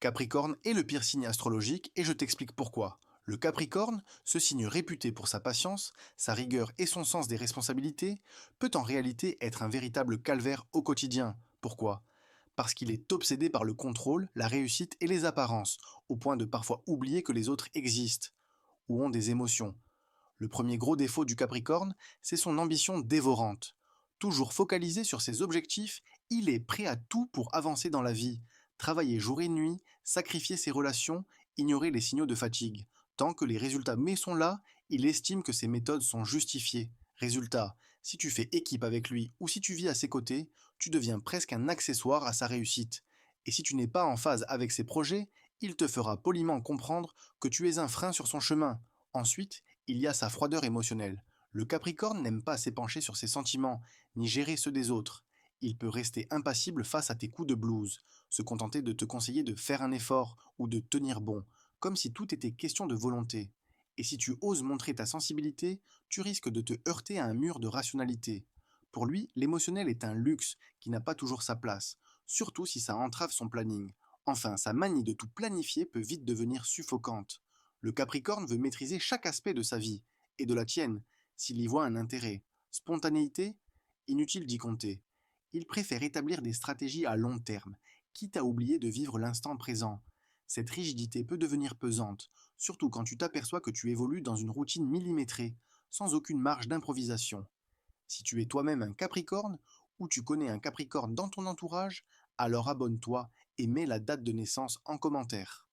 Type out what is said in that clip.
Capricorne est le pire signe astrologique et je t'explique pourquoi. Le Capricorne, ce signe réputé pour sa patience, sa rigueur et son sens des responsabilités, peut en réalité être un véritable calvaire au quotidien. Pourquoi? Parce qu'il est obsédé par le contrôle, la réussite et les apparences, au point de parfois oublier que les autres existent ou ont des émotions. Le premier gros défaut du Capricorne, c'est son ambition dévorante. Toujours focalisé sur ses objectifs, il est prêt à tout pour avancer dans la vie, travailler jour et nuit, sacrifier ses relations, ignorer les signaux de fatigue. Tant que les résultats mais sont là, il estime que ses méthodes sont justifiées. Résultat, si tu fais équipe avec lui ou si tu vis à ses côtés, tu deviens presque un accessoire à sa réussite. Et si tu n'es pas en phase avec ses projets, il te fera poliment comprendre que tu es un frein sur son chemin. Ensuite, il y a sa froideur émotionnelle. Le Capricorne n'aime pas s'épancher sur ses sentiments, ni gérer ceux des autres. Il peut rester impassible face à tes coups de blues, se contenter de te conseiller de faire un effort ou de tenir bon, comme si tout était question de volonté. Et si tu oses montrer ta sensibilité, tu risques de te heurter à un mur de rationalité. Pour lui, l'émotionnel est un luxe qui n'a pas toujours sa place, surtout si ça entrave son planning. Enfin, sa manie de tout planifier peut vite devenir suffocante. Le Capricorne veut maîtriser chaque aspect de sa vie, et de la tienne, s'il y voit un intérêt. Spontanéité? Inutile d'y compter. Il préfère établir des stratégies à long terme, quitte à oublier de vivre l'instant présent. Cette rigidité peut devenir pesante, surtout quand tu t'aperçois que tu évolues dans une routine millimétrée, sans aucune marge d'improvisation. Si tu es toi-même un Capricorne, ou tu connais un Capricorne dans ton entourage, alors abonne-toi et mets la date de naissance en commentaire.